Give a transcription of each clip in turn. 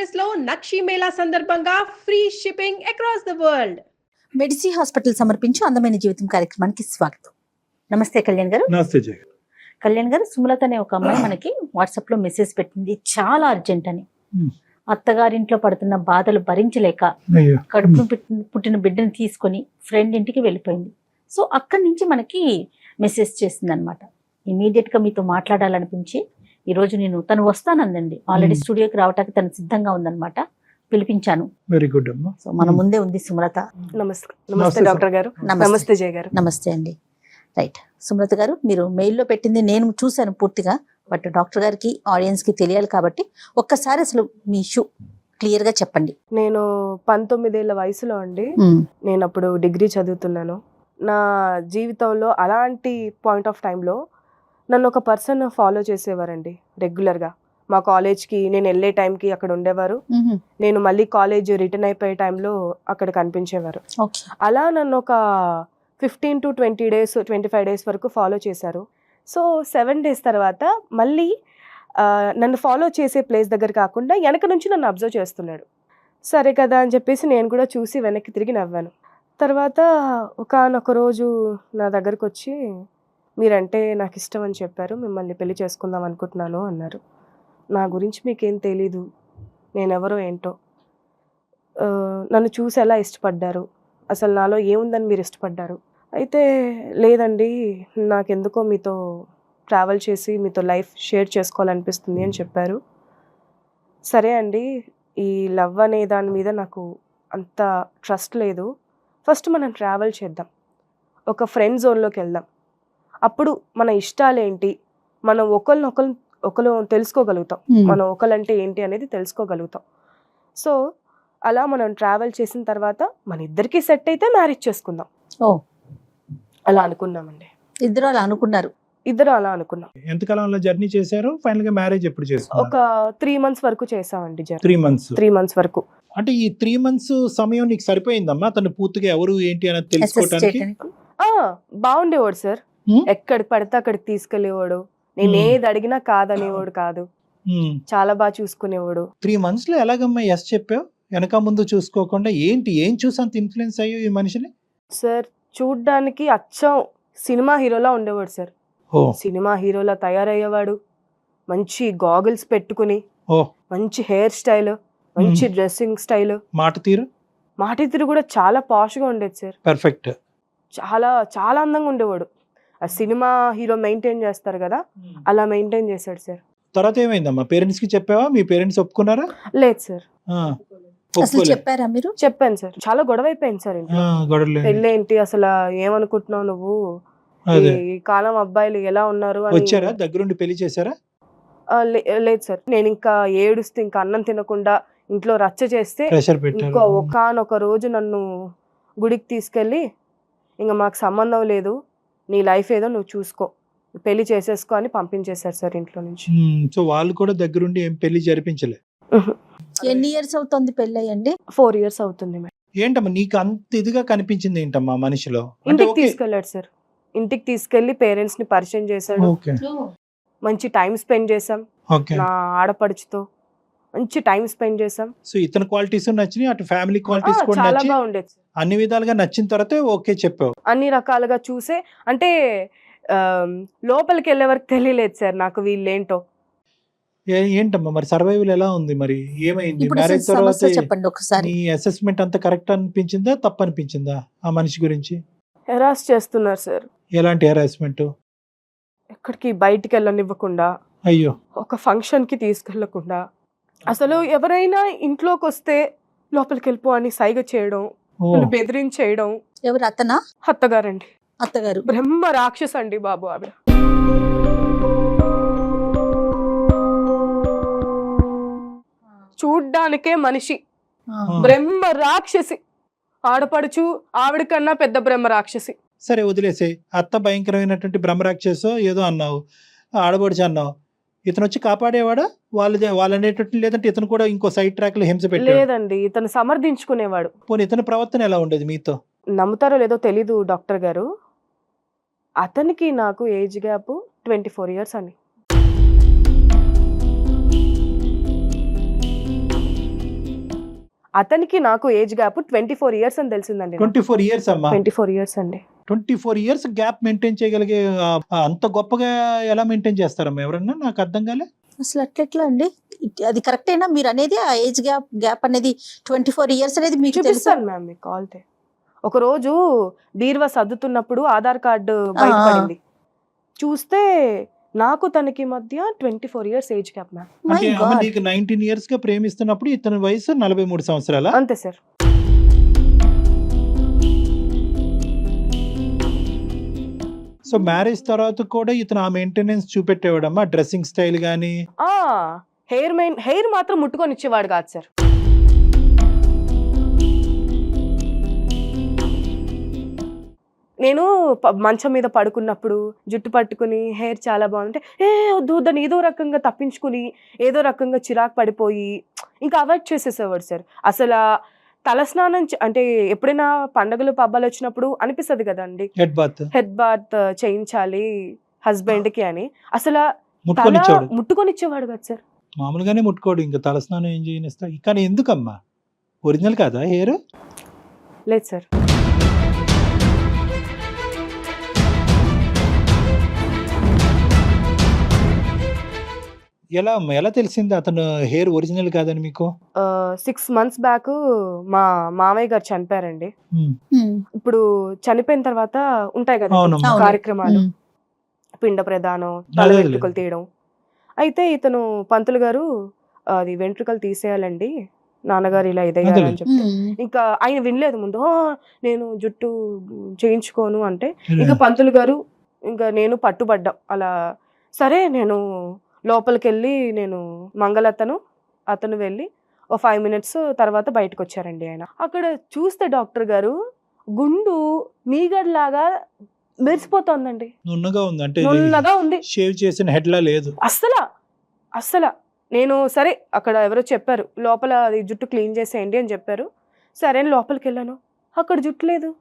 Address లో నక్షి మేళా సందర్భంగా free shipping across the world. Medici hospital సమర్పించు అందమైన జీవితం కార్యక్రమానికి స్వాగతం. నమస్తే కళ్యాణ్ గారు. నమస్తే జయ. కళ్యాణ్ గారు, సుమలత అనే ఒక అమ్మాయి మనకి వాట్సాప్ లో మెసేజ్ పెట్టింది, చాలా అర్జెంట్ అని. అత్తగారింట్లో పడుతున్న బాధలు భరించలేక కడుపును పుట్టిన బిడ్డను తీసుకొని ఫ్రెండ్ ఇంటికి వెళ్ళిపోయింది. సో అక్కడి నుంచి మనకి మెసేజ్ చేసింది అనమాట. ఇమీడియట్ గా మీతో మాట్లాడాలనిపించి ఈ రోజు నేను తను వస్తానందండి, ఆల్రెడీ స్టూడియోకి రావడానికి తను సిద్ధంగా ఉందన్నమాట. పిలిపించాను. వెరీ గుడ్ అమ్మా. సో మన ముందే ఉంది సుమలత. నమస్తే డాక్టర్ గారు. నమస్తే జయ గారు. నమస్తే అండి. రైట్, సుమలత గారు, మీరు మెయిల్లో పెట్టింది నేను చూశాను పూర్తిగా, బట్ డాక్టర్ గారికి ఆడియన్స్ కి తెలియాలి కాబట్టి ఒక్కసారి అసలు మీ ఇష్యూ క్లియర్ గా చెప్పండి. నేను 19 ఏళ్ల వయసులో అండి, నేను అప్పుడు డిగ్రీ చదువుతున్నాను. నా జీవితంలో అలాంటి పాయింట్ ఆఫ్ టైంలో నన్ను ఒక పర్సన్ ఫాలో చేసేవారండి రెగ్యులర్గా. మా కాలేజ్కి నేను వెళ్ళే టైంకి అక్కడ ఉండేవారు, నేను మళ్ళీ కాలేజ్ రిటర్న్ అయిపోయే టైంలో అక్కడ కనిపించేవారు. అలా నన్ను ఒక 15 to 20 days 25 days వరకు ఫాలో చేశారు. సో 7 days తర్వాత మళ్ళీ నన్ను ఫాలో చేసే ప్లేస్ దగ్గర కాకుండా వెనక నుంచి నన్ను అబ్జర్వ్ చేస్తున్నాడు. సరే కదా అని చెప్పేసి నేను కూడా చూసి వెనక్కి తిరిగి నవ్వాను. తర్వాత ఒకానొక రోజు నా దగ్గరకు వచ్చి, మీరంటే నాకు ఇష్టం అని చెప్పారు, మిమ్మల్ని పెళ్లి చేసుకుందాం అనుకుంటున్నాను అన్నారు. నా గురించి మీకేం తెలీదు, నేనెవరో ఏంటో, నన్ను చూసి ఎలా ఇష్టపడ్డారు, అసలు నాలో ఏముందని మీరు ఇష్టపడ్డారు. అయితే లేదండి, నాకెందుకో మీతో ట్రావెల్ చేసి మీతో లైఫ్ షేర్ చేసుకోవాలనిపిస్తుంది అని చెప్పారు. సరే అండి, ఈ లవ్ అనే దాని మీద నాకు అంత ట్రస్ట్ లేదు, ఫస్ట్ మనం ట్రావెల్ చేద్దాం, ఒక ఫ్రెండ్ జోన్లోకి వెళ్దాం, అప్పుడు మన ఇష్టాలేంటి, మనం ఒకరు తెలుసుకోగలుగుతాం, మనం ఒకరంటే ఏంటి అనేది తెలుసుకోగలుగుతాం. సో అలా మనం ట్రావెల్ చేసిన తర్వాత మన ఇద్దరికి సెట్ అయితే మ్యారేజ్ చేసుకుందాం. అలా అనుకున్నామండి. ఇద్దరు అలా అనుకున్నారు. ఇద్దరు అలా అనుకున్నాం. ఎంతకాలంలో జర్నీ చేశారు? ఫైనల్ గా మ్యారేజ్ ఎప్పుడు చేశారు? ఒక 3 months వరకు చేసామండి. 3 months వరకు. అంటే ఈ 3 months సమయం నీకు సరిపోయిందమ్మా తను పూర్తిగా ఎవరు ఏంటి అనేది తెలుసుకోవడానికి? బాగుండేవాడు సార్, ఎక్కడికి పడితే అక్కడికి తీసుకెళ్లేవాడు, నేను ఏది అడిగినా కాదనేవాడు కాదు, చాలా బాగా చూసుకునేవాడు. 3 months లో ఎలాగమ్మా ఎస్ చెప్పావు? వెనక ముందు చూసుకోకుండా ఏం చూసి అంత ఇన్ఫ్లుయెన్స్ అయ్యో ఈ మనిషిని? సార్ చూడ్డానికి అచ్చం సినిమా హీరోలా ఉండేవాడు సార్. సినిమా హీరోలా తయారయ్యేవాడు, మంచి గాగుల్స్ పెట్టుకుని, మంచి హెయిర్ స్టైల్, మంచి డ్రెస్సింగ్ స్టైల్, మాట తీరు కూడా చాలా పాష్ గా ఉండేది సార్. పర్ఫెక్ట్. చాలా చాలా అందంగా ఉండేవాడు. ఆ సినిమా హీరో మెయింటైన్ చేస్తారు కదా, అలా మెయింటైన్ చేశాడు సార్. తర్వాత ఏమైందమ్మా? పేరెంట్స్ కి చెప్పావా? మీ పేరెంట్స్ ఒప్పుకున్నారా? లేదు సార్. చెప్పారా మీరు? చెప్పాను సార్. చాలా గొడవ అయిపోయింది సార్ ఇంట్లో. పెళ్ళేంటి, అసలు ఏమనుకుంటున్నావు నువ్వు, ఈ కాలం అబ్బాయిలు ఎలా ఉన్నారు అని. వచ్చారా దగ్గరుండి పెళ్లి చేశారా? లేదు సార్. నేను ఇంకా ఏడుస్తే, ఇంకా అన్నం తినకుండా ఇంట్లో రచ్చ చేస్తే, ఇంకో ఒకానొక రోజు నన్ను గుడికి తీసుకెళ్ళి, ఇంకా మాకు సంబంధం లేదు, నీ లైఫ్ ఏదో నువ్వు చూసుకో, పెళ్లి చేసేసుకో అని పంపించేశారు సార్ ఇంట్లో నుంచి. సో వాళ్ళు కూడా దగ్గరుండి ఏం పెళ్లి జరిపించలే? ఎన్ని ఇయర్స్ అవుతుంది పెళ్లి అయ్యండి? 4 years అవుతుంది మేడం. ఏంటమ్మా నీకు అంత ఇదిగా కనిపించింది ఏంటమ్మా మనిషిలో? ఇంటికి తీసుకెళ్ళాడు సార్, ఇంటికి తీసుకెళ్లి పేరెంట్స్ ని పరిచయం చేశాడు, మంచి టైం స్పెండ్ చేసాం, నా ఆడపడుచుతో మంచి టైం స్పెండ్ చేసాం. సో ఇతని క్వాలిటీస్ నచ్చినాయి, అటు ఫ్యామిలీ క్వాలిటీస్ కూడా చాలా బాగుండేది. అన్ని విధాలుగా నచ్చిన తర్వాతే ఓకే చెప్పావు? అన్ని రకాలుగా చూసే, అంటే లోపలికి వెళ్ళే వరకు తెలియలేదు సార్ నాకు వీళ్ళేంటో. ఏంటమ్మా మరి సర్వైవల్ ఎలా ఉంది? మరి ఏమైంది మ్యారేజ్ తర్వాత? చెప్పండి ఒకసారి. నీ అసెస్మెంట్ అంతా కరెక్ట్ అనిపించిందా, తప్పు అనిపించిందా ఆ మనిషి గురించి? హెరాస్ చేస్తున్నారు సార్. ఎలాంటి హెరాస్మెంట్? ఎక్కడికి బయటికి వెళ్ళనివ్వకుండా, అయ్యో, ఒక ఫంక్షన్ కి తీసుకెళ్లకుండా, అసలు ఎవరైనా ఇంట్లోకి వస్తే లోపలికి వెళ్ళిపో అని సైగ చేయడం, బెదిరించేయడం. ఎవరు? అతనా? అత్తగారండి. అత్తగారు బ్రహ్మ రాక్షస్ అండి బాబు ఆవిడ. చూడ్డానికే మనిషి, బ్రహ్మ రాక్షసి. ఆడపడుచు ఆవిడ కన్నా పెద్ద బ్రహ్మ రాక్షసి. సరే వదిలేసే, అత్త భయంకరమైనటువంటి బ్రహ్మరాక్షసో ఏదో అన్నావు, ఆడపడుచు అన్నావు, ఇతను వచ్చి కాపాడేవాడా? వాళ్ళు అనేటట్టు, లేదంటే ఇతను కూడా ఇంకో సైడ్ ట్రాక్ లో హింస పెట్టాడు? లేదండి, ఇతను సమర్థించుకునేవాడు. పోనీ ఇతని ప్రవర్తన ఎలా ఉండేది మీతో? నమ్ముతారో లేదో తెలీదు డాక్టర్ గారు, అతనికి నాకు ఏజ్ గ్యాప్ 24 years అండి. అతనికి నాకు ఏజ్ గ్యాప్ 24 ఇయర్స్ అని తెలిసిందండి. 24 ఇయర్స్ అమ్మా. 24 ఇయర్స్ అండి. 24 ఇయర్స్ గ్యాప్ మెయింటైన్ చేయగలిగే అంత గొప్పగా ఎలా మెయింటైన్ చేస్తారమ్మా ఎవరన్నా? నాకు అర్థం కాలే అసలు అట్లెట్లా అండి? అది కరెక్ట్ అయినా మీరు అనేది? ఆ ఏజ్ గ్యాప్ అనేది 24 ఇయర్స్ అనేది మీకు తెలుసా? చూపిస్తాను మ్యామ్ మీకు కాల్తే. ఒక రోజు బీరువా సర్దుతున్నప్పుడు ఆధార్ కార్డు బయటపడింది. చూస్తే నాకు తనకి మధ్య 24 ఇయర్స్ ఏజ్ గ్యాప్ మ్యామ్. అంటే అమ్మ నీకు 19 ఇయర్స్ గా ప్రేమిస్తున్నప్పుడు ఇతని వయసు 43 సంవత్సరాల. అంతే సార్. సో మ్యారేజ్ తర్వాత కూడా ఇతను ఆ మెయింటెనెన్స్ చూపెట్టేవాడమ్మా, డ్రెస్సింగ్ స్టైల్ గానీ? హెయిర్ మాత్రం ముట్టుకొని ఇచ్చేవాడు కాదు సార్. నేను మంచం మీద పడుకున్నప్పుడు జుట్టు పట్టుకుని హెయిర్ చాలా బాగుంటే వద్దు దాన్ని ఏదో రకంగా తప్పించుకుని ఏదో రకంగా చిరాకు పడిపోయి ఇంకా అవాయిడ్ చేసేసేవాడు సార్. అసలు తలస్నానం అంటే ఎప్పుడైనా పండుగలు పబ్బాలు వచ్చినప్పుడు అనిపిస్తుంది కదండి హెడ్ బాత్ చేయించాలి హస్బెండ్ కి అని, అసలు ముట్టుకొని ఇచ్చేవాడు కదా సార్. మామూలుగానే ముట్టుకోడు, ఇంకా తలస్నానం ఏం చేయనిస్తా. కానీ ఎందుకమ్మా? ఒరిజినల్ కాదా హెయిర్? లేదు సార్. ఎలా తెలిసింది అతను హెయిర్ ఒరిజినల్ కాదని మీకు? 6 months బ్యాక్ మా మామయ్య గారు చనిపోయారండి. ఇప్పుడు చనిపోయిన తర్వాత ఉంటాయి కదా కార్యక్రమాలు, పిండ ప్రదానం, తల వెంట్రుకలు తీయడం. అయితే ఇతను పంతులు గారు అది వెంట్రుకలు తీసేయాలండి నాన్నగారు ఇలా ఇదయ్యారని చెప్తే ఇంకా ఆయన వినలేదు. ముందు నేను జుట్టు చేయించుకోను అంటే ఇంకా పంతులు గారు ఇంకా నేను పట్టుబడ్డాం అలా. సరే నేను లోపలికి వెళ్ళి నేను అతను వెళ్ళి ఓ 5 minutes తర్వాత బయటకు వచ్చారండి ఆయన. అక్కడ చూస్తే డాక్టర్ గారు గుండు మీగడ్లాగా మెరిసిపోతుందండి. నున్నగా ఉంది. షేవ్ చేసిన హెడ్ లా లేదు అస్సలు. నేను సరే అక్కడ ఎవరో చెప్పారు లోపల జుట్టు క్లీన్ చేసేయండి అని చెప్పారు. సరే అని లోపలికి వెళ్ళాను, అక్కడ జుట్టు లేదు.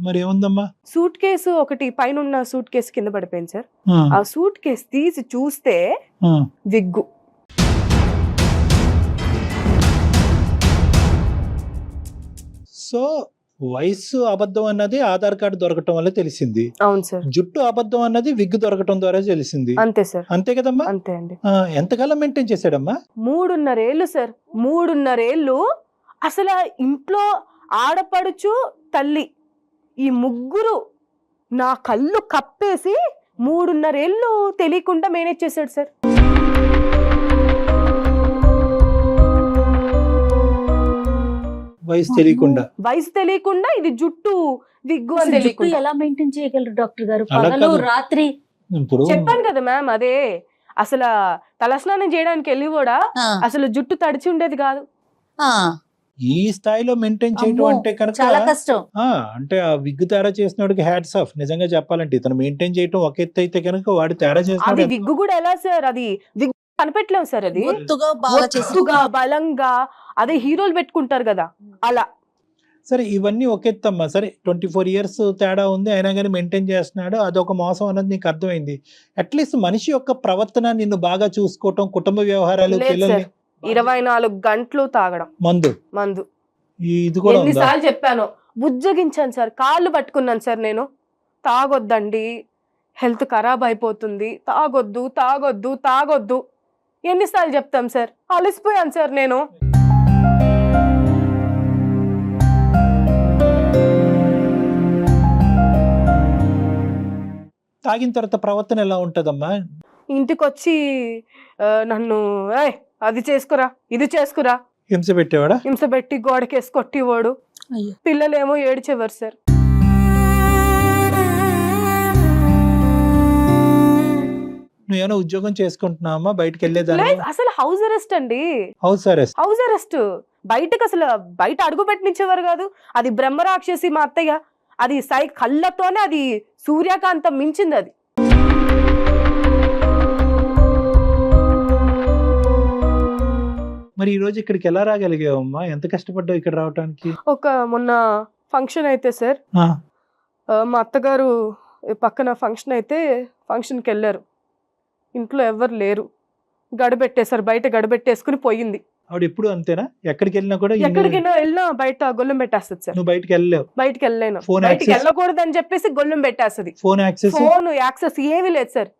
మరి ఏముందమ్మా? సూట్ కేసు ఒకటి పైన ఉన్న సూట్ కేసు కింద పడిపోయింది సార్. ఆ సూట్ కేసు తీసి చూస్తే విగ్గు. సో వయసు అబద్ధం అన్నది ఆధార్ కార్డు దొరకటం వల్ల తెలిసింది. అవును సార్. జుట్టు అబద్ధం అన్నది విగ్ దొరకటం ద్వారా తెలిసింది. అంతే సార్. అంతే కదమ్మా? అంతే అండి. ఎంతకాలం మెయింటైన్ చేశాడమ్మా? 3.5 ఏళ్ళు సార్. 3.5 ఏళ్ళు అసలు ఇంట్లో ఆడపడుచు తల్లి ఈ ముగ్గురు నా కళ్ళు కప్పేసి 3.5 ఏళ్ళు తెలియకుండా మేనేజ్ చేశాడు సార్. వయసు తెలియకుండా ఇది జుట్టు విగ్గు అని తెలియకుండా ఎలా మెయింటైన్ చేయగలరు డాక్టర్ గారు? పగలు రాత్రి చెప్పాను కదా మ్యామ్. అదే అసలు తలస్నానం చేయడానికి వెళ్ళి కూడా అసలు జుట్టు తడిచి ఉండేది కాదు. ఈ స్థాయిలో మెయింటైన్ చేయడం అంటే కనుక చాలా కష్టం. అంటే ఆ విగ్ తయారు చేసినోడికి హ్యాట్స్ ఆఫ్. నిజంగా చెప్పాలంటే ఇతను మెయింటైన్ చేయడం ఒక ఎత్తు అయితే కనుక వాడు తయారు చేసిన విగ్ కూడా ఎలా సార్? అది విగ్ కనిపెట్టలేము సార్. అది బలంగా అదే హీరోలు పెట్టుకుంటారు కదా అలా. సరే ఇవన్నీ ఒక ఎత్తమ్మా. సరే 24 years తేడా ఉంది అయినా కానీ మెయింటైన్ చేస్తున్నాడు, అదొక మోసం అన్నది నీకు అర్థమైంది. అట్లీస్ట్ మనిషి యొక్క ప్రవర్తన నిన్ను బాగా చూసుకోవటం, కుటుంబ వ్యవహారాలు, పిల్లల్ని 24 గంటలు తాగడం మందు ఇది కూడా ఎన్నిసార్లు చెప్పాను, బుజ్జగించాను సార్, కాళ్ళు పట్టుకున్నాను సార్. నేను తాగొద్దండి, హెల్త్ ఖరాబ్ అయిపోతుంది, తాగొద్దు తాగొద్దు తాగొద్దు ఎన్నిసార్లు చెప్తాం సార్. అలసిపోయాను సార్ నేను. తాగిన తర్వాత ప్రవర్తన ఎలా ఉంటదమ్మా? ఇంటికి వచ్చి నన్ను అది చేసుకురా ఇది చేసుకురా హింస పెట్టేవాడా? హింస పెట్టి గోడకేసి కొట్టివాడు. పిల్లలేమో ఏడ్చేవారు సార్. నువ్వేమైనా ఉద్యోగం చేసుకుంటున్నావా? బయటకు వెళ్ళేదాన్ని? అసలు హౌస్ అరెస్ట్ అండి. House arrest. బయటకు అసలు బయట అడుగు పెట్టినిచ్చేవారు కాదు. అది బ్రహ్మరాక్షసి మా అత్తయ్య. అది కళ్ళతోనే అది సూర్యకాంతం మించింది అది. మరి ఈ రోజు ఇక్కడికి ఎలా రాగలిగావమ్మా? ఎంత కష్టపడ్డావు ఇక్కడ రావడానికి? మొన్న ఫంక్షన్ అయితే సార్, మా అత్తగారు పక్కన ఫంక్షన్ అయితే ఫంక్షన్కి వెళ్ళారు. ఇంట్లో ఎవరు లేరు. గడబెట్టేశారు, బయట గడబెట్టేసుకుని పోయింది. ఆవిడ ఎప్పుడు అంతేనా? ఎక్కడికి వెళ్ళినా కూడా ఎక్కడికైనా వెళ్ళినా బయట గొల్లం పెట్టేస్తుంది సార్. నువ్వు బయటకి వెళ్ళలేవు? బయటకి వెళ్ళలేను, Phone బయటికి access? వెళ్ళకూడదు అని చెప్పేసి గొల్లం పెట్టేస్తుంది. Phone access? ఫోన్ యాక్సెస్ ఏమీ లేదు సార్.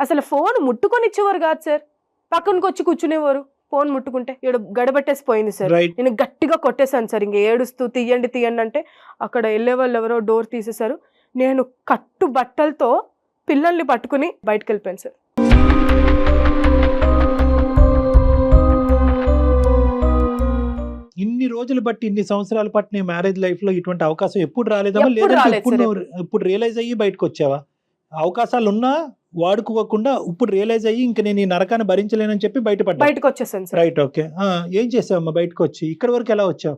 అసలు ఫోన్ ముట్టుకొని ఇచ్చేవారు కాదు సార్, పక్కనకి వచ్చి కూర్చునేవారు. ఫోన్ ముట్టుకుంటే గడబెట్టేసి పోయింది సార్. నేను గట్టిగా కొట్టేశాను సార్, ఇంక ఏడుస్తూ తీయండి తీయండి అంటే అక్కడ వెళ్ళే వాళ్ళు ఎవరో డోర్ తీసేశారు. నేను కట్టు బట్టలతో పిల్లల్ని పట్టుకుని బయటకు వెళ్ళిపోయాను సార్. ఇన్ని రోజులు బట్టి ఇన్ని సంవత్సరాలు బట్టి నీ మ్యారేజ్ లైఫ్ లో ఇటువంటి అవకాశం ఎప్పుడు రాలేదమ్మా? ఎప్పుడు లేదంటే రాలేదు ఇప్పుడు సార్, నువ్వు ఇప్పుడు రియలైజ్ అయ్యి బయటకు వచ్చావా? అవకాశాలు ఉన్నా వాడుకోకుండా ఇప్పుడు రియలైజ్ అయ్యి ఇంక నేను ఈ నరకాన్ని భరించలేనని చెప్పి బయటపడ్డా? బయటకు వచ్చేసాను సార్. Right, okay. ఏం చేసావమ్మా బయటకు వచ్చి? ఇక్కడ వరకు ఎలా వచ్చావు?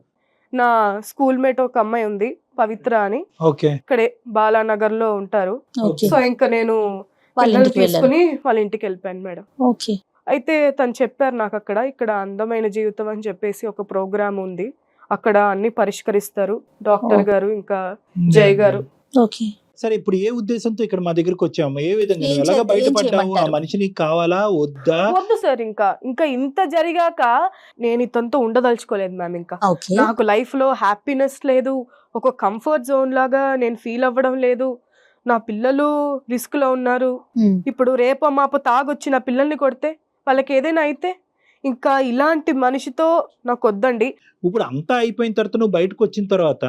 నా స్కూల్ మేట్ ఒక అమ్మాయి ఉంది, పవిత్ర అని, ఓకే, ఇక్కడే బాలానగర్ లో ఉంటారు. ఓకే. సో ఇంకా నేను వాళ్ళ పిల్లల్ని ఇంటికి వెళ్ళారు. తీసుకుని వాళ్ళ ఇంటికి వెళ్ళిపోయాను మేడం. ఓకే. అయితే తను చెప్పారు నాకు ఇక్కడ అందమైన జీవితం అని చెప్పేసి ఒక ప్రోగ్రామ్ ఉంది, అక్కడ అన్ని పరిష్కరిస్తారు డాక్టర్ గారు ఇంకా జయ్ గారు. ఓకే. సరే, ఇప్పుడు ఏ ఉద్దేశంతో ఇక్కడ మా దగ్గరకు వచ్చాము? ఏ విధంగా ఏం ఎలాగ చే- బయటపడ్డావు? ఆ చేయమంటారు? మనిషి నీకు కావాలా వద్దా? వద్దు సార్, ఇంకా ఇంత జరిగాక నేను ఇతనితో ఉండదలుచుకోలేదు మ్యామ్. ఇంకా ఓకే. నాకు లైఫ్ లో హ్యాపీనెస్ లేదు, ఒక కంఫర్ట్ జోన్ లాగా నేను ఫీల్ అవ్వడం లేదు. నా పిల్లలు రిస్క్ లో ఉన్నారు. ఉమ్. ఇప్పుడు రేపో మాపో తాగొచ్చి నా పిల్లల్ని కొడితే, వాళ్ళకి ఏదైనా అయితే, ఇంకా ఇలాంటి మనిషితో నాకు వద్దండి. ఇప్పుడు అంతా అయిపోయిన తర్వాత నువ్వు బయటకు వచ్చిన తర్వాత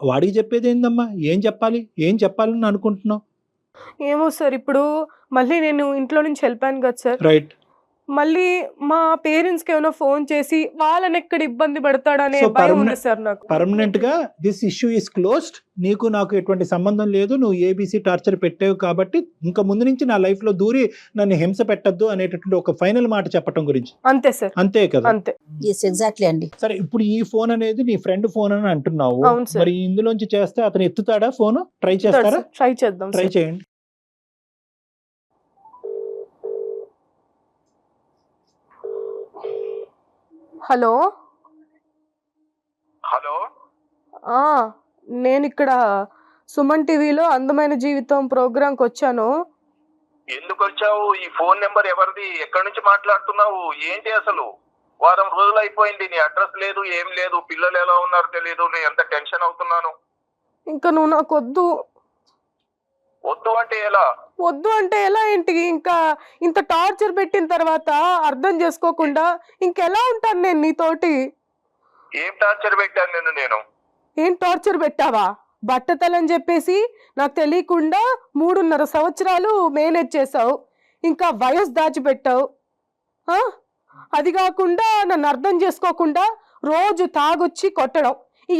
వాడికి చెప్పేది ఏందమ్మా? ఏం చెప్పాలని అనుకుంటున్నావు? ఏమో సార్, ఇప్పుడు మళ్ళీ నేను ఇంట్లో నుంచి వెళ్ళిపోయాను కదా సార్. రైట్. మళ్ళీ మా పేరెంట్స్ కి ఏమైనా ఫోన్ చేసి వాళ్ళని ఎక్కడ ఇబ్బంది పెడతాడనే So, భయం ఉంది సార్ నాకు. పర్మనెంట్ గా దిస్ ఇష్యూ ఇస్ క్లోజ్డ్. నీకు నాకు ఎటువంటి సంబంధం లేదు. నువ్వు ఏబీసీ టార్చర్ పెట్టావు కాబట్టి ఇంకా ముందు నుంచి నా లైఫ్ లో దూరి నన్ను హింస పెట్టద్దు అనేటటువంటి ఒక ఫైనల్ మాట చెప్పటం గురించి. అంతే సార్, అంతే కదా? అంతే. ఎస్, ఎగ్జాక్ట్లీ అండి. సరే, ఇప్పుడు ఈ ఫోన్ అనేది నీ ఫ్రెండ్ ఫోన్ అని అంటున్నావు. అవును సార్. మరి ఇందులోంచి చేస్తే అతను ఎత్తుతాడా ఫోన్? ట్రై చేస్తారా? ట్రై చేద్దాం ట్రై సార్. చేయండి. హలో. హలో, నేను ఇక్కడ సుమన్ టీవీలో అందమైన జీవితం ప్రోగ్రాంకి వచ్చాను. ఎందుకు వచ్చావు? ఈ ఫోన్ నెంబర్ ఎవరిది? ఎక్కడి నుంచి మాట్లాడుతున్నావు? ఏంటి అసలు? వారం రోజులు అయిపోయింది, నీ అడ్రస్ లేదు, ఏం లేదు, పిల్లలు ఎలా ఉన్నారు తెలియదు. నేను ఎంత టెన్షన్ అవుతున్నాను. ఇంకా నువ్వు నాకు వద్దు. వద్దు అంటే ఎలా? వద్దు అంటే ఎలా ఏంటి? ఇంకా ఇంత టార్చర్ పెట్టిన తర్వాత అర్థం చేసుకోకుండా ఇంకెలా ఉంటాను నేను నీతోటి? ఏం టార్చర్ పెట్టాను నేను? ఏం టార్చర్ పెట్టావా? బట్టతలని చెప్పేసి నాకు తెలియకుండా 3.5 సంవత్సరాలు మేనేజ్ చేసావు, ఇంకా వయసు దాచిపెట్టావు. అది కాకుండా నన్ను అర్థం చేసుకోకుండా రోజు తాగొచ్చి కొట్టడం.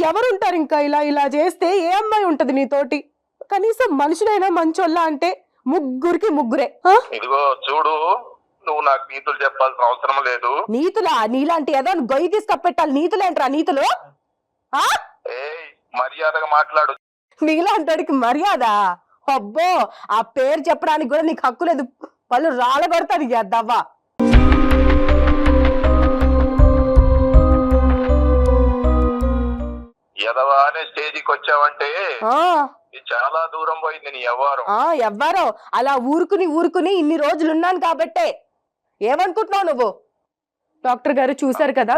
ఎవరుంటారు ఇంకా ఇలా చేస్తే? ఏ అమ్మాయి ఉంటది నీతోటి? కనీసం మనుషులైనా మంచోళ్ళ అంటే ముగ్గురికి ముగ్గురే. ఇదిగో చూడు, నువ్వు నాకు నీతులు చెప్పాల్సిన అవసరం లేదు. నీతులా? నీలాంటి ఏదో గొయ్యి తీసుకపెట్టాలి. నీతులేంట్రా నీతులు? మర్యాదగా మాట్లాడు. నీలాంటికి మర్యాద? అబ్బో, ఆ పేరు చెప్పడానికి కూడా నీకు హక్కు లేదు. వాళ్ళు రాలగొడతారు ఎద్దవ్వా. ఎదవా అనే స్టేజికి వచ్చావంటే చాలా దూరం పోయింది నీ వ్యవహారం. ఎవ్వరో అలా ఊరుకుని ఇన్ని రోజులు ఉన్నాను కాబట్టే. ఏమనుకుంటున్నావు నువ్వు? డాక్టర్ గారు చూసారు కదా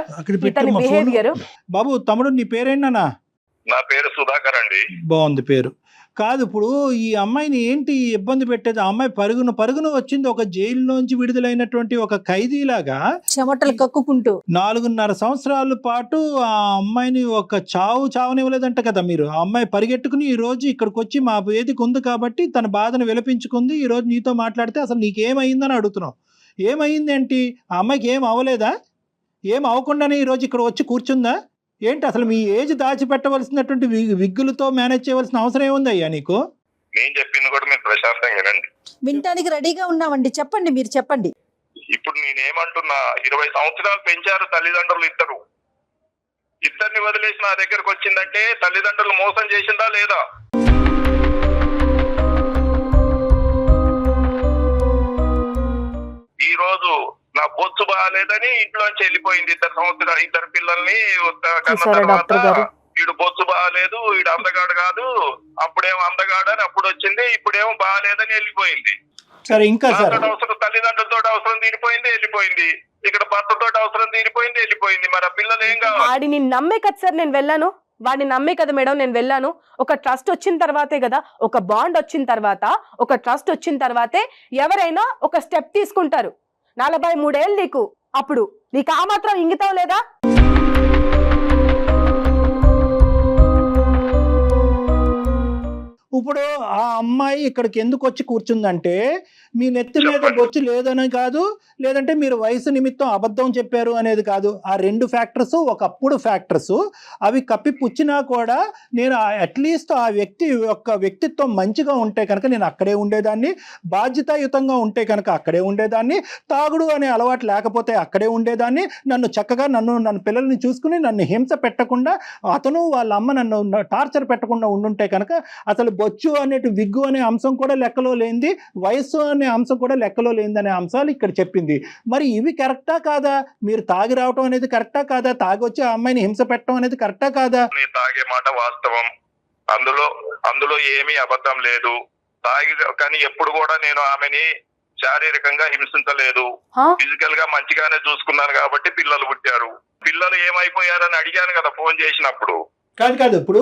ఇతని బిహేవియర్. బాబు, తమ్ముడు నీ పేరేంటన్నా? నా పేరు సుధాకర్ అండి. బాగుంది పేరు. కాదు, ఇప్పుడు ఈ అమ్మాయిని ఏంటి ఇబ్బంది పెట్టేది? ఆ అమ్మాయి పరుగున వచ్చింది ఒక జైల్లోంచి విడుదలైనటువంటి ఒక ఖైదీలాగా చెమటలు కక్కుకుంటూ 4.5 సంవత్సరాల పాటు ఆ అమ్మాయిని ఒక చావనివ్వలేదంట కదా మీరు. ఆ అమ్మాయి పరిగెట్టుకుని ఈ రోజు ఇక్కడికి వచ్చి మా వేదిక ఉంది కాబట్టి తన బాధను విలపించుకుంది. ఈ రోజు నీతో మాట్లాడితే అసలు నీకేమైందని అడుగుతున్నావు. ఏమైంది ఏంటి? ఆ అమ్మాయికి ఏం అవ్వలేదా? ఏం అవ్వకుండానే ఈరోజు ఇక్కడ వచ్చి కూర్చుందా ఏంటి? అసలు మీ ఏజ్ దాచిపెట్టవలసినటువంటి విగ్గులతో మేనేజ్ చేయవలసిన అవసరం ఏముంది అయ్యా నీకు? నేను చెప్పింది కూడా మీరు ప్రశాంతంగా వినండి. వినటానికి రెడీగా ఉన్నామండి, చెప్పండి, మీరు చెప్పండి. ఇప్పుడు నేనేమంటున్నా, 20 సంవత్సరాలు పెంచారు తల్లిదండ్రులు ఇద్దరిని వదిలేసి నా దగ్గరకు వచ్చిందంటే తల్లిదండ్రులు మోసం చేసిందా లేదా? ఈ రోజు నా బొచ్చు బాగాలేదని ఇంట్లోంచి వెళ్ళిపోయింది. 2 పిల్లల్ని కన్న తర్వాత వీడు బొచ్చు బాగాలేదు, వీడు అందగాడు కాదు, అప్పుడేమో అందగాడు అని అప్పుడు వచ్చింది, ఇప్పుడేమో బాగాలేదని వెళ్ళిపోయింది. సరే, ఇంకా సార్ అవసరం తల్లిదండ్రులతో అవసరం తీరిపోయింది, వెళ్ళిపోయింది. ఇక్కడ భర్తతో అవసరం తీరిపోయింది, వెళ్ళిపోయింది. మరి ఆ పిల్లలు ఏం కావాలి? వాడిని నమ్మే కదా సార్ నేను వెళ్ళాను, వాడిని నమ్మే కదా మేడం నేను వెళ్ళాను. ఒక ట్రస్ట్ వచ్చిన తర్వాతే కదా, ఒక బాండ్ వచ్చిన తర్వాత, ఒక ట్రస్ట్ వచ్చిన తర్వాతే ఎవరైనా ఒక స్టెప్ తీసుకుంటారు. 43 ఏళ్ళు నీకు, అప్పుడు నీకు ఆ మాత్రం ఇంగితం లేదా? ఇప్పుడు ఆ అమ్మాయి ఇక్కడికి ఎందుకు వచ్చి కూర్చుందంటే మీ నెత్తి మీద బొచ్చు లేదని కాదు, లేదంటే మీరు వయసు నిమిత్తం అబద్ధం చెప్పారు అనేది కాదు. ఆ 2 ఫ్యాక్టర్స్ ఒకప్పుడు ఫ్యాక్టర్స్, అవి కప్పిపుచ్చినా కూడా నేను అట్లీస్ట్ ఆ వ్యక్తి యొక్క వ్యక్తిత్వం మంచిగా ఉంటే కనుక నేను అక్కడే ఉండేదాన్ని, బాధ్యతాయుతంగా ఉంటే కనుక అక్కడే ఉండేదాన్ని, తాగుడు అనే అలవాటు లేకపోతే అక్కడే ఉండేదాన్ని, నన్ను చక్కగా నన్ను పిల్లల్ని చూసుకుని నన్ను హింస పెట్టకుండా అతను వాళ్ళ అమ్మ నన్ను టార్చర్ పెట్టకుండా ఉండుంటే కనుక అసలు బొచ్చు అనేటి విగ్గు అనే అంశం కూడా లెక్కలో లేనిది, వయస్సు అనే అంశం కూడా లెక్కలో లేనిదనే అంశాలు ఇక్కడ చెప్పింది. మరి ఇవి కరెక్టా కాదా? మీరు తాగి రావటం అనేది కరెక్టా కాదా? తాగి వచ్చి ఆ అమ్మాయిని హింస పెట్టడం అనేది కరెక్టా కాదా? తాగే మాట వాస్తవం, అందులో ఏమీ అబద్ధం లేదు. తాగి కానీ ఎప్పుడు కూడా నేను ఆమెని శారీరకంగా హింసించలేదు, ఫిజికల్ గా మంచిగానే చూసుకున్నాను కాబట్టి పిల్లలు పుట్టారు. పిల్లలు ఏమైపోయారని అడిగాను కదా ఫోన్ చేసినప్పుడు. కాదు ఇప్పుడు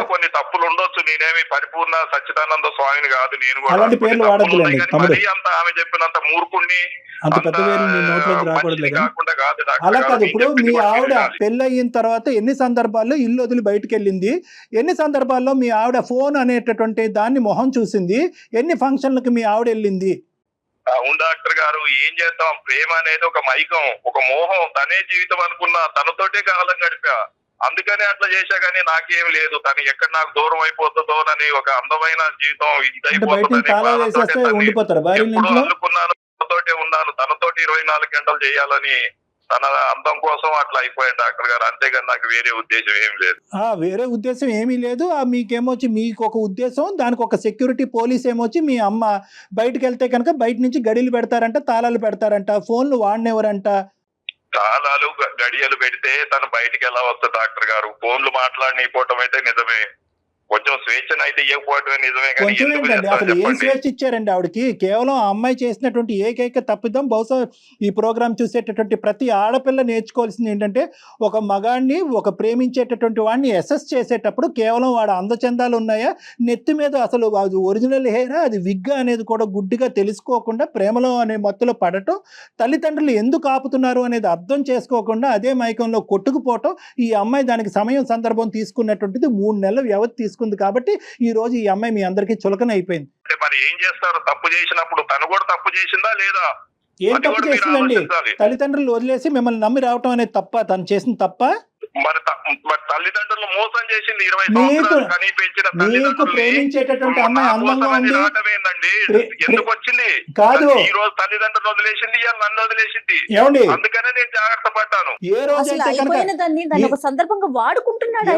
కొన్ని తప్పులు ఉండొచ్చు. నేనేమి పరిపూర్ణ సచ్చిదానంద స్వామిని కాదు, నేను అలాంటి పేర్లు వాడద్దులేండి తమ్ముడు. అంత ఆమె చెప్పినంత మూర్ఖుణ్ణి అంత పెద్ద పేరు మీ నోట్లోకి రాకూడదు. కాకుండా కాదు. అలా కాదు, ఇప్పుడు మీ ఆవిడ పెళ్ళయిన తర్వాత ఎన్ని సందర్భాల్లో ఇల్లు వదిలి బయటకు వెళ్ళింది, ఎన్ని సందర్భాల్లో మీ ఆవిడ ఫోన్ అనేటటువంటి దాన్ని మొహం చూసింది, ఎన్ని ఫంక్షన్లకు మీ ఆవిడ వెళ్ళింది? అవును డాక్టర్ గారు, ఏం చేద్దాం, ప్రేమ అనేది ఒక మైకం, ఒక మోహం, తనే జీవితం అనుకున్నా, తనతోటే కాలం గడిపా, అందుకనే అట్లా చేశా. కానీ నాకేం లేదు, తను ఎక్కడ నాకు దూరం అయిపోతుందోనని ఒక అందమైన జీవితం అనుకున్నాను. తనతోటే ఉన్నాను, తనతోటి 24 గంటలు చేయాలని, తన అందం కోసం అట్లా అయిపోయాను డాక్టర్ గారు. అంతేగాని నాకు వేరే ఉద్దేశం ఏం లేదు. వేరే ఉద్దేశం ఏమీ లేదు. మీకేమొచ్చి మీకు ఒక ఉద్దేశం, దానికి ఒక సెక్యూరిటీ పోలీస్ ఏమొచ్చి మీ అమ్మ బయటకు వెళ్తే కనుక బయట నుంచి గడియలు పెడతారంట, తాళాలు పెడతారంట, ఫోన్లు వాడినెవరంట. తాళాలు గడియలు పెడితే తను బయటికి ఎలా వస్తుంది డాక్టర్ గారు? ఫోన్లు మాట్లాడనిపోవటం అయితే నిజమే, కొంచెం స్వేచ్ఛను అయితే ఇవ్వకపోవటమే నిజమే. కొంచెం ఏంటండి, అసలు ఏం స్వేచ్ఛ ఇచ్చారండి ఆవిడకి? కేవలం ఆ అమ్మాయి చేసినటువంటి ఏకైక తప్పిదం, బహుశా ఈ ప్రోగ్రామ్ చూసేటటువంటి ప్రతి ఆడపిల్ల నేర్చుకోవాల్సింది ఏంటంటే, ఒక మగాడిని, ఒక ప్రేమించేటటువంటి వాడిని అసెస్ చేసేటప్పుడు కేవలం వాడు అందచందాలు ఉన్నాయా, నెత్తి మీద అసలు అది ఒరిజినల్ హెయిరా, అది విగ్గా అనేది కూడా గుడ్డిగా తెలుసుకోకుండా ప్రేమలో అనే మత్తులో పడటం, తల్లిదండ్రులు ఎందుకు ఆపుతున్నారు అనేది అర్థం చేసుకోకుండా అదే మైకంలో కొట్టుకుపోవటం, ఈ అమ్మాయి దానికి సమయం సందర్భం తీసుకున్నటువంటిది 3 నెలల వ్యవధి తీసుకుంది. కాబట్టి ఈ రోజు ఈ అమ్మాయి మీ అందరికీ చులకన అయిపోయింది. మరి ఏం చేస్తారు? తప్పు చేసినప్పుడు తను కూడా తప్పు చేసిందా లేదా? ఏం తప్పు చేసిందండి? తల్లిదండ్రులు వదిలేసి మిమ్మల్ని నమ్మి రావటం అనేది తప్ప? తను చేసిన తప్ప? మరి తల్లిదండ్రులు మోసం చేసింది 20 సంవత్సరాలు కనీ పెంచిన తల్లిదండ్రులు ప్రేమించేటటువంటి అమ్మాయి అందంగా ఉంది ఎందుకు వచ్చింది కాదు. ఈ రోజు తల్లిదండ్రులు వదిలేసింది, నన్ను వదిలేసింది. ఏమండి, అందుకనే నేను జాగ్రత్త పడ్డాను. ఏ రోజు ఒక సందర్భంగా వాడుకుంటున్నాడు.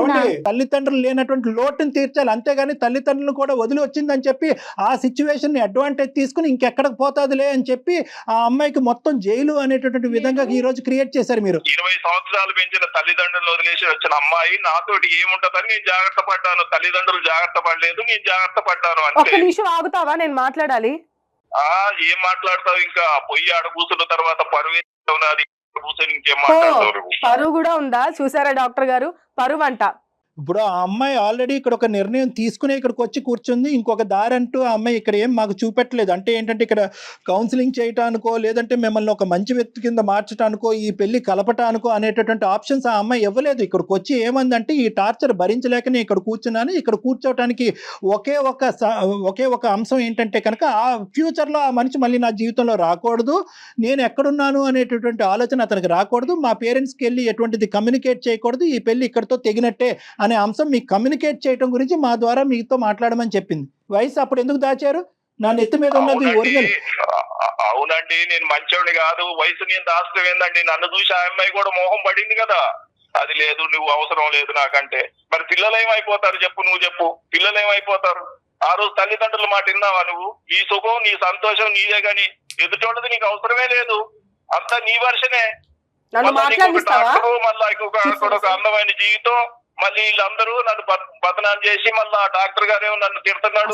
తల్లిదండ్రులు లేనటువంటి లోటుని తీర్చాలి, అంతేగాని తల్లిదండ్రులు కూడా వదిలి వచ్చిందని చెప్పి ఆ సిచ్యువేషన్ ని అడ్వాంటేజ్ తీసుకుని ఇంకెక్కడికి పోతాదిలే అని చెప్పి ఆ అమ్మాయికి మొత్తం జైలు అనేటటువంటి విధంగా ఈ రోజు క్రియేట్ చేశారు మీరు. 20 సంవత్సరాలు పెంచిన తల్లిదండ్రులు వదిలేసి వచ్చిన అమ్మాయి నాతోటి ఏముంటదని నేను జాగ్రత్త పడ్డాను. తల్లిదండ్రులు జాగ్రత్త పడలేదు, నేను జాగ్రత్త పడ్డాను. ఒక్క నిమిషం ఆగుతావా, నేను మాట్లాడాలి. ఏం మాట్లాడతావు? ఇంకా పొయ్యి ఆడ కూర్చున్న తర్వాత పరువు కూర్చొని ఇంకేం మాట్లాడతావు? పరువు కూడా ఉందా? చూసారా డాక్టర్ గారు, పరువు అంట. ఇప్పుడు ఆ అమ్మాయి ఆల్రెడీ ఇక్కడ ఒక నిర్ణయం తీసుకుని ఇక్కడికి వచ్చి కూర్చుంది. ఇంకొక దారి అంటూ ఆ అమ్మాయి ఇక్కడ ఏం మాకు చూపెట్టలేదు. అంటే ఏంటంటే ఇక్కడ కౌన్సిలింగ్ చేయటానికో, లేదంటే మిమ్మల్ని ఒక మంచి వ్యక్తి కింద మార్చడానికో, ఈ పెళ్లి కలపటానికో అనేటటువంటి ఆప్షన్స్ ఆ అమ్మాయి ఇవ్వలేదు. ఇక్కడికి వచ్చి ఏమందంటే, ఈ టార్చర్ భరించలేకనే ఇక్కడ కూర్చున్నాను, ఇక్కడ కూర్చోవటానికి ఒకే ఒక అంశం ఏంటంటే కనుక ఆ ఫ్యూచర్లో ఆ మనిషి మళ్ళీ నా జీవితంలో రాకూడదు, నేను ఎక్కడున్నాను అనేటటువంటి ఆలోచన అతనికి రాకూడదు, మా పేరెంట్స్కి వెళ్ళి ఎటువంటిది కమ్యూనికేట్ చేయకూడదు, ఈ పెళ్లి ఇక్కడితో తెగినట్టే అనే అంశం మీకు కమ్యూనికేట్ చేయడం గురించి మా ద్వారా మీతో మాట్లాడమని చెప్పింది. వయసు అప్పుడు ఎందుకు దాచారు? నా నెత్తి మీద ఉన్నది ఒరిజినల్. అవునండి, నేను మంచోడిని కాదు, వయసు నేను దాచడం ఏందండి? నన్ను చూసి ఆ అమ్మాయి కూడా మోహం పడింది కదా. అది లేదు, నువ్వు అవసరం లేదు నాకంటే. మరి పిల్లలు ఏమైపోతారు చెప్పు? నువ్వు చెప్పు, పిల్లలు ఏమైపోతారు? ఆ రోజు తల్లిదండ్రుల మాట విన్నావా నువ్వు? నీ సుఖం, నీ సంతోషం నీదే, గాని ఎదుటోళ్ళది నీకు అవసరమే లేదు. అంతా నీ వర్షనే. మళ్ళీ ఇంకొక అందమైన జీవితం, మళ్ళీ వీళ్ళందరూ నన్ను బదనాం చేసి మళ్ళీ డాక్టర్ గారేమో నన్ను తిడుతున్నాడు.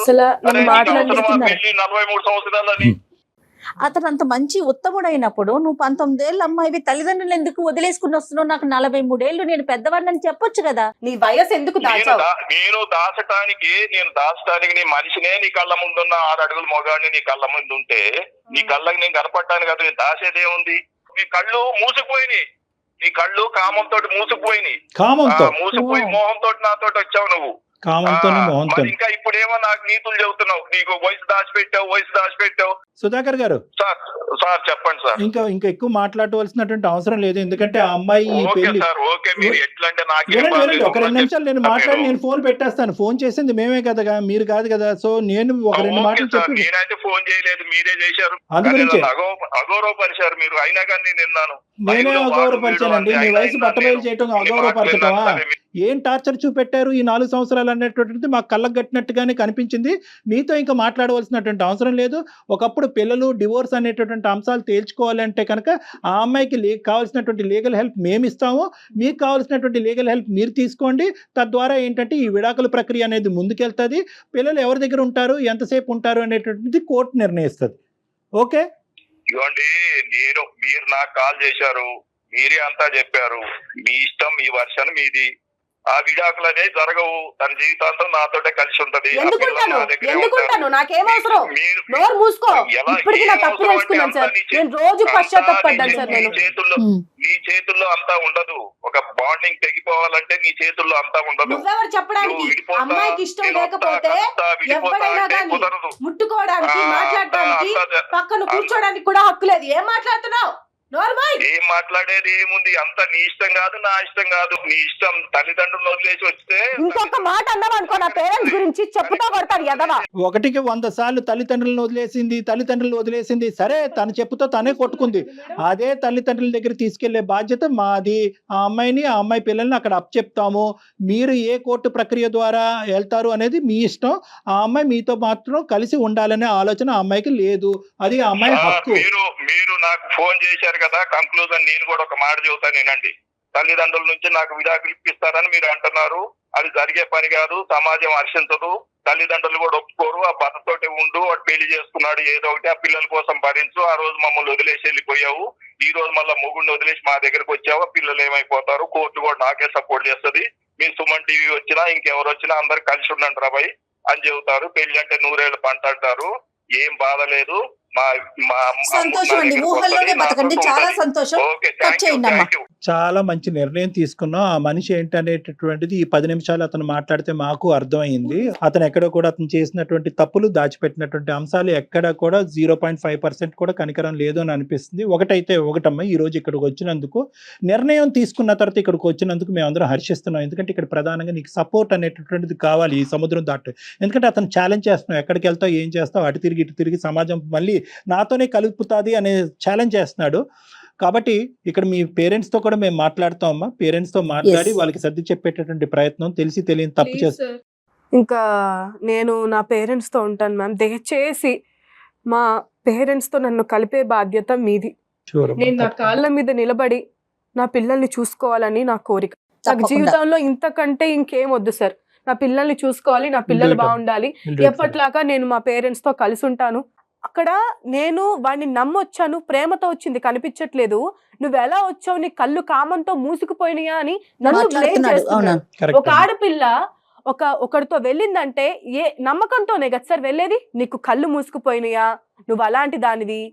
43 సంవత్సరాలని. అతను అంత మంచి ఉత్తముడైనప్పుడు నువ్వు 19 ఏళ్ళ అమ్మాయివి తల్లిదండ్రులు ఎందుకు వదిలేసుకుని వస్తున్నావు? నాకు 43 ఏళ్ళు, నేను పెద్దవాడిని చెప్పొచ్చు కదా. నీ వయసు ఎందుకు దాచావు? నేను దాచటానికి నీ మనిషినే నీ కళ్ళ ముందున్న 6 అడుగుల మొగాడిని నీ కళ్ళ ముందు ఉంటే నీ కళ్ళకి నేను కనపడటానికి కదా నేను దాచేదేముంది? నీ కళ్ళు మూసుకుపోయినాయి, నీ కళ్ళు కామంతో మూసుకుపోయినాయి, మూసుకుపోయి మోహంతో నాతో వచ్చావు నువ్వు. ఇంకా ఇప్పుడేమో నాకు నీతులు చెబుతున్నావు, నీకు వయసు దాచిపెట్టావు. సుధాకర్ గారు సార్ చెప్పండి సార్. ఇంకా ఎక్కువ మాట్లాడవలసినటువంటి అవసరం లేదు, ఎందుకంటే ఆ అమ్మాయి మీరు ఎట్లంటే ఒక 2 నిమిషాలు నేను మాట్లాడి నేను ఫోన్ పెట్టేస్తాను. ఫోన్ చేసింది మేమే కదా, మీరు కాదు కదా. సో నేను ఒక 2 మాటలు చెప్పి, నేనైతే ఫోన్ చేయలేదు, మీరే చేశారు. అందుగురించి అగౌరవపరిచారు మీరు, అయినా కానీ నేను విన్నాను. నేనే అగౌరవపరిచానండి. నీ వయసు బట్టబయలు చేయటం అగౌరవపరచటమా? ఏం టార్చర్ చూపెట్టారు ఈ 4 సంవత్సరాలు అనేటువంటిది మాకు కళ్ళకు కట్టినట్టుగానే కనిపించింది. మీతో ఇంకా మాట్లాడవలసినటువంటి అవసరం లేదు. ఒకప్పుడు పిల్లలు డివోర్స్ అనేటటువంటి అంశాలు తేల్చుకోవాలంటే కనుక ఆ అమ్మాయికి కావాల్సినటువంటి లీగల్ హెల్ప్ మేము ఇస్తాము, మీకు కావాల్సినటువంటి లీగల్ హెల్ప్ మీరు తీసుకోండి. తద్వారా ఏంటంటే ఈ విడాకుల ప్రక్రియ అనేది ముందుకెళ్తుంది. పిల్లలు ఎవరి దగ్గర ఉంటారు, ఎంతసేపు ఉంటారు అనేటువంటిది కోర్టు నిర్ణయిస్తుంది. ఓకే, ఇవ్వండి. మీరు నాకు కాల్ చేశారు, మీరే అంతా చెప్పారు, మీ ఇష్టం, మీ వర్షన్ మీది. ఆ విడాకులు అనేవి జరగవు, తన జీవితాంతం నాతోటే కలిసి ఉంటది. నాకేం అవసరం? నోరు మూసుకో. ఇప్పటికీ నా తప్పు తెలుసుకున్నాను సార్, నేను రోజు పశ్చాత్తాపడ్డాను సార్. నీ చేతుల్లో అంతా ఉండదు. ఒక బాండింగ్ తెగిపోవాలంటే నీ చేతుల్లో అంతా ఉండదు. నువ్వెవరు చెప్పడానికి? అమ్మాయికి ఇష్టం లేకపోతే ఎవరైనా కానీ ముట్టుకోవడానికి, మాట్లాడడానికి, పక్కన కూర్చోడానికి కూడా హక్కు లేదు. ఏం మాట్లాడుతున్నావు? ఏం మాట్లాడేది ఏముంది? అంత నీ ఇష్టం కాదు, నా ఇష్టం కాదు, నీ ఇష్టం. తల్లిదండ్రులు వదిలేసి వస్తే ఇంకొక మాట అన్నావనుకో నా పేరెంట్స్ గురించి చెప్పుతా కొడతారు ఎదవా. 1కి 100 సార్లు తల్లిదండ్రులను వదిలేసింది. సరే, తన చెప్పుతో తనే కొట్టుకుంది. అదే తల్లిదండ్రుల దగ్గర తీసుకెళ్లే బాధ్యత మాది. ఆ అమ్మాయిని, ఆ అమ్మాయి పిల్లల్ని అక్కడ అప్పచెప్తాము. మీరు ఏ కోర్టు ప్రక్రియ ద్వారా వెళ్తారు అనేది మీ ఇష్టం. ఆ అమ్మాయి మీతో మాత్రం కలిసి ఉండాలనే ఆలోచన ఆ అమ్మాయికి లేదు. అది ఆ అమ్మాయి హక్కు. మీరు నాకు ఫోన్ చేశారు కదా, కంక్లూజన్ నేను కూడా ఒక మాట చెబుతాను నేనండి. తల్లిదండ్రుల నుంచి నాకు విడాకులు ఇప్పిస్తారని మీరు అంటున్నారు, అది జరిగే పని కాదు. సమాజం హర్షించదు, తల్లిదండ్రులు కూడా ఒప్పుకోరు. ఆ భర్తతోటి ఉండు, వాడు పెళ్లి చేసుకున్నాడు, ఏదో ఒకటి ఆ పిల్లల కోసం భరించు. ఆ రోజు మమ్మల్ని వదిలేసి వెళ్ళిపోయావు, ఈ రోజు మళ్ళీ మొగుడిని వదిలేసి మా దగ్గరకు వచ్చావు, పిల్లలు ఏమైపోతారు? కోర్టు కూడా నాకే సపోర్ట్ చేస్తుంది. మీ సుమన్ టీవీ వచ్చినా ఇంకెవరు వచ్చినా అందరు కలిసి ఉండండి రాబాయ్ అని చెబుతారు. పెళ్లి అంటే 100 ఏళ్ళు పంట అంటారు. ఏం బాధ లేదు. సంతోషం అండి, ఊహల్లోనే బతకండి. చాలా సంతోషం. చాలా మంచి నిర్ణయం తీసుకున్నాం. ఆ మనిషి ఏంటనేటటువంటిది ఈ 10 నిమిషాలు అతను మాట్లాడితే మాకు అర్థమైంది. అతను ఎక్కడ కూడా అతను చేసినటువంటి తప్పులు, దాచిపెట్టినటువంటి అంశాలు ఎక్కడ కూడా 0.5% కూడా కనికరం లేదు అని అనిపిస్తుంది. ఒకటమ్మా, ఈ రోజు ఇక్కడికి వచ్చినందుకు, నిర్ణయం తీసుకున్న తర్వాత ఇక్కడికి వచ్చినందుకు మేమందరం హర్షిస్తున్నాం. ఎందుకంటే ఇక్కడ ప్రధానంగా నీకు సపోర్ట్ అనేటటువంటిది కావాలి ఈ సముద్రం దాటు. ఎందుకంటే అతను ఛాలెంజ్ చేస్తున్నావు, ఎక్కడికి వెళ్తావు, ఏం చేస్తావు, అటు తిరిగి ఇటు తిరిగి సమాజం మళ్ళీ నాతోనే కలుపుతుంది అనే ఛాలెంజ్ చేస్తున్నాడు. కాబట్టి ఇక్కడ మీ పేరెంట్స్ తో కూడా మేము మాట్లాడతామమ్మా. పేరెంట్స్ తో మాట్లాడి వాళ్ళకి సర్ది చెప్పేటటువంటి ప్రయత్నం, తెలిసి తెలియని తప్పు చేస్తారు. ఇంకా నేను నా పేరెంట్స్ తో ఉంటాను మ్యామ్. దయచేసి మా పేరెంట్స్ తో నన్ను కలిపే బాధ్యత మీది. నేను నా కాళ్ళ మీద నిలబడి నా పిల్లల్ని చూసుకోవాలని నా కోరిక. నాకు జీవితంలో ఇంతకంటే ఇంకేం వద్దు సార్. నా పిల్లల్ని చూసుకోవాలి, నా పిల్లలు బాగుండాలి. ఎప్పట్లాగా నేను మా పేరెంట్స్ తో కలిసి ఉంటాను. అక్కడ నేను వాడిని నమ్మొచ్చాను, ప్రేమతో వచ్చింది కనిపించట్లేదు. నువ్వు ఎలా వచ్చావు, నీ కళ్ళు కామంతో మూసుకుపోయినాయా అని నన్ను బ్లేమ్ చేస్తున్నాడు. ఒక ఆడపిల్ల ఒకరితో వెళ్ళిందంటే ఏ నమ్మకంతోనే కదా సార్ వెళ్ళేది. నీకు కళ్ళు మూసుకుపోయినాయా, నువ్వు అలాంటి దానివి,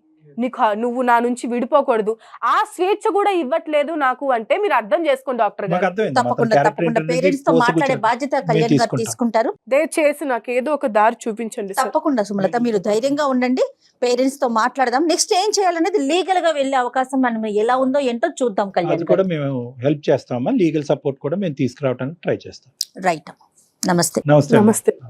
నువ్వు నా నుంచి విడిపోకూడదు, ఆ స్వేచ్ఛ కూడా ఇవ్వట్లేదు నాకు అంటే మీరు అర్థం చేసుకోండి డాక్టర్ గారు. తప్పకుండా పేరెంట్స్ తో మాట్లాడే బాధ్యత కళ్యాణ్ గారు తీసుకుంటారు. దయచేసి నాకు ఏదో ఒక దారి చూపించండి. తప్పకుండా సుమలత, మీరు ధైర్యంగా ఉండండి. పేరెంట్స్ తో మాట్లాడదాం. నెక్స్ట్ ఏం చేయాలనేది లీగల్ గా వెళ్ళే అవకాశం మనం ఎలా ఉందో ఏంటో చూద్దాం. కళ్యాణ్ కూడా మేము హెల్ప్ చేస్తామా, లీగల్ సపోర్ట్ కూడా మేము తీసుకురావడానికి ట్రై చేస్తాం. రైట్, నమస్తే. నమస్తే.